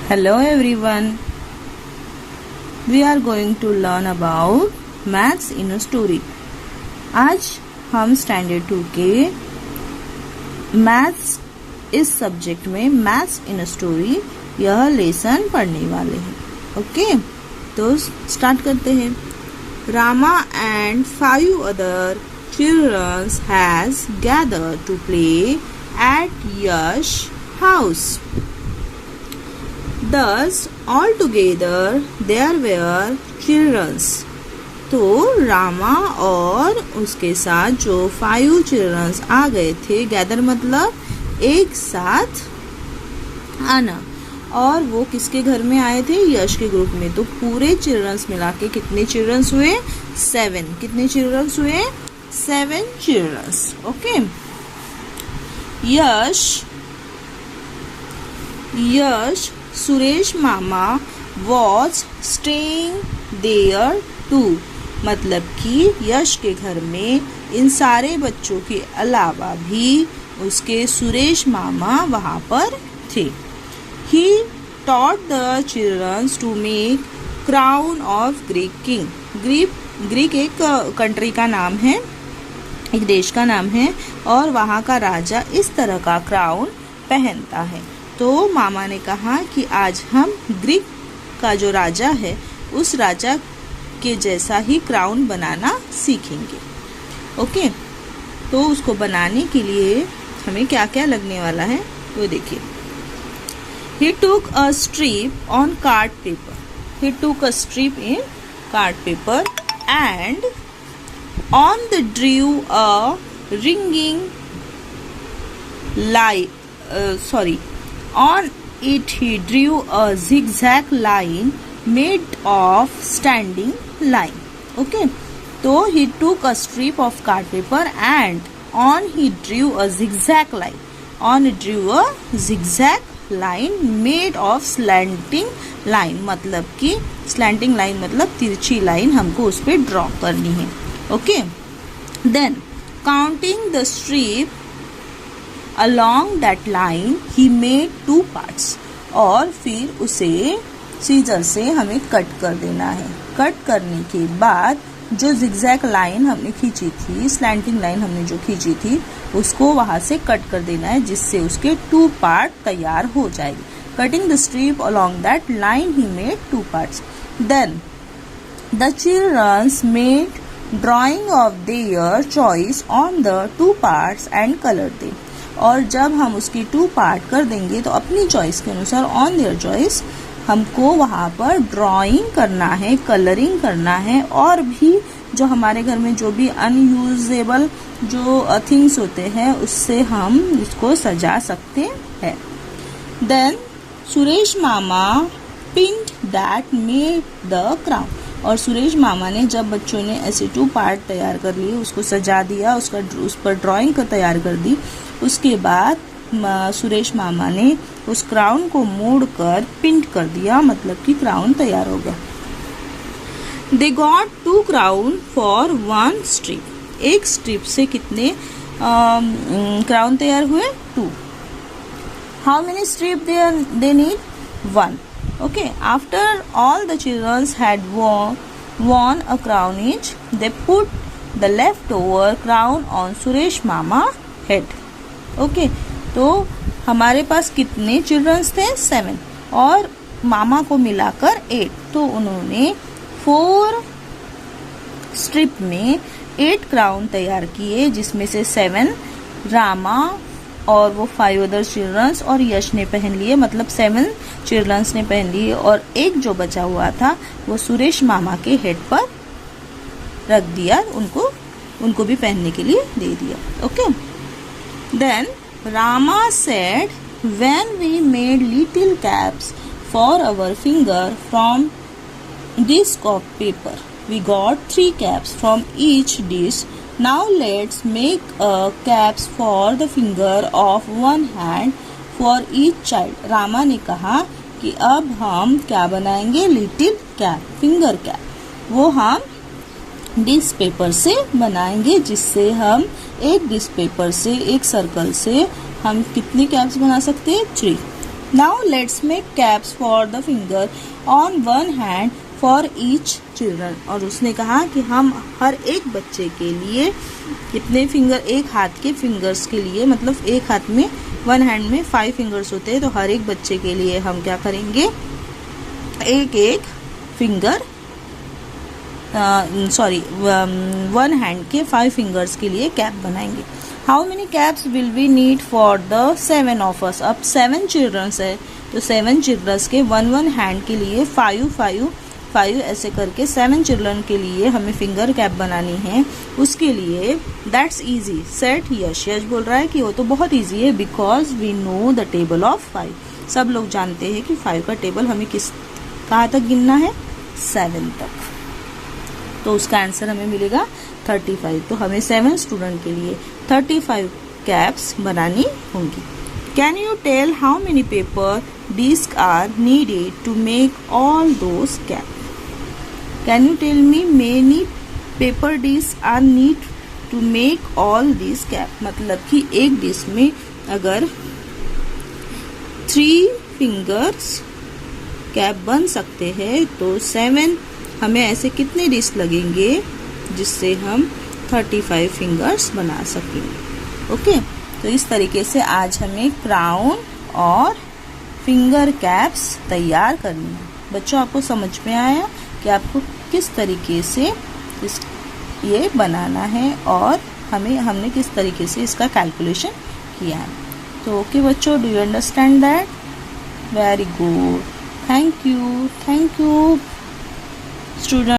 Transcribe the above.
Hello everyone. We are going to learn about Maths in a Story. आज हम standard 2 के maths इस subject में मैथ्स इन अ स्टोरी यह lesson पढ़ने वाले हैं. ओके, तो स्टार्ट करते हैं. Rama and 5 other children has gathered to play at Yash house. Thus, altogether there were children. तो रामा और उसके साथ जो 5 चिल्ड्रंस आ गए थे, गैदर मतलब एक साथ आना, और वो किसके घर में आए थे? यश के ग्रुप में. तो पूरे चिल्ड्रंस मिला के कितने चिल्ड्रंस हुए? 7. कितने चिल्ड्रंस हुए? 7 चिल्ड्रंस. ओके. यश सुरेश मामा वॉज स्टेइंग देयर टू. मतलब कि यश के घर में इन सारे बच्चों के अलावा भी उसके सुरेश मामा वहाँ पर थे. ही taught the children to make crown of Greek king. Greek एक कंट्री का नाम है, एक देश का नाम है, और वहाँ का राजा इस तरह का क्राउन पहनता है. तो मामा ने कहा कि आज हम ग्रीक का जो राजा है उस राजा के जैसा ही क्राउन बनाना सीखेंगे. ओके, तो उसको बनाने के लिए हमें क्या क्या लगने वाला है वो देखिए. He took a strip on card paper. He took a strip in card paper and on the drew a ringing line. On it he drew a zigzag line made of standing line. Okay. So he took a strip of card paper and on he drew a zigzag line. On it drew a zigzag line made of slanting line. मतलब कि slanting line मतलब तिरछी line हमको उस पर draw करनी है. Okay. Then counting the strip along that line he made 2 parts. और फिर उसे सीजर से हमें कट कर देना है. कट करने के बाद जो जिगजैग लाइन हमने खींची थी, स्लैंटिंग लाइन हमने जो खींची थी, उसको वहां से कट कर देना है, जिससे उसके 2 पार्ट तैयार हो जाएगी. Cutting the strip along that line he made 2 parts. Then the childrens made drawing of their choice on the 2 parts and colour them. और जब हम उसकी 2 पार्ट कर देंगे तो अपनी चॉइस के अनुसार ऑन देयर चॉइस हमको वहाँ पर ड्राइंग करना है, कलरिंग करना है, और भी जो हमारे घर में जो भी अनयूजेबल जो थिंग्स होते हैं उससे हम इसको सजा सकते हैं. देन सुरेश मामा पिंड दैट मेड द क्राउन. और सुरेश मामा ने, जब बच्चों ने ऐसे 2 पार्ट तैयार कर लिए, उसको सजा दिया, उस पर ड्राइंग तैयार कर दी, उसके बाद सुरेश मामा ने उस क्राउन को मोड़कर पिंट कर दिया, मतलब कि क्राउन तैयार हो गया. They got 2 crown for 1 strip. एक स्ट्रिप से कितने क्राउन तैयार हुए? 2. How many strip they need? 1. Okay, after all the children had won a crown each, they put the leftover crown on Suresh Mama head. Okay, तो हमारे पास कितने children's थे? 7. और मामा को मिलाकर 8. तो उन्होंने 4 स्ट्रिप में 8 क्राउन तैयार किए, जिसमें से 7 रामा और वो 5 अदर चिल्ड्रंस और यश ने पहन लिए. मतलब 7 चिल्ड्रंस ने पहन लिए, और एक जो बचा हुआ था वो सुरेश मामा के हेड पर रख दिया, उनको भी पहनने के लिए दे दिया. Okay. Then Rama said, when we made little caps for our finger from disc of paper, we got 3 caps from each disc. Now let's make caps for the finger of one hand for each child. Rama ने कहा कि अब हम क्या बनाएंगे? Little cap, finger cap. वो हम disc paper से बनाएंगे, जिससे हम एक डिस्क पेपर से, एक सर्कल से हम कितने कैप्स बना सकते हैं? 3. Now let's make caps for the finger on one hand for each children. और उसने कहा कि हम हर एक बच्चे के लिए कितने फिंगर, एक हाथ के फिंगर्स के लिए, मतलब एक हाथ में, वन हैंड में 5 फिंगर्स होते हैं, तो हर एक बच्चे के लिए हम क्या करेंगे, एक एक फिंगर, वन हैंड के 5 फिंगर्स के लिए कैप बनाएंगे। How many caps will we need for the 7 of us. अब 7 चिल्ड्रंस है, तो 7 चिल्ड्रंस के वन हैंड के लिए 5 ऐसे करके 7 चिल्ड्रन के लिए हमें फिंगर कैप बनानी है। उसके लिए that's easy said Yash. Yash बोल रहा है कि वो तो बहुत इजी है, because we know the table of 5। सब लोग जानते हैं कि 5 का टेबल हमें कहाँ तक गिनना है, 7 तक। तो उसका आंसर हमें मिलेगा 35। तो हमें 7 स्टूडेंट के लिए 35 कैप्स बनानी होंगी। Can you tell how many paper disc are needed to make all those cap. Can you tell me many paper disc are need to make all this cap. मतलब कि एक डिस्क में अगर 3 fingers cap बन सकते हैं, तो 7 हमें ऐसे कितने डिस्क लगेंगे जिससे हम 35 फिंगर्स बना सकेंगे। ओके, तो इस तरीके से आज हमें क्राउन और फिंगर कैप्स तैयार करनी है। बच्चों, आपको समझ में आया कि आपको किस तरीके से ये बनाना है और हमने किस तरीके से इसका कैलकुलेशन किया है। तो ओके बच्चों, do you understand that? Very good, thank you student.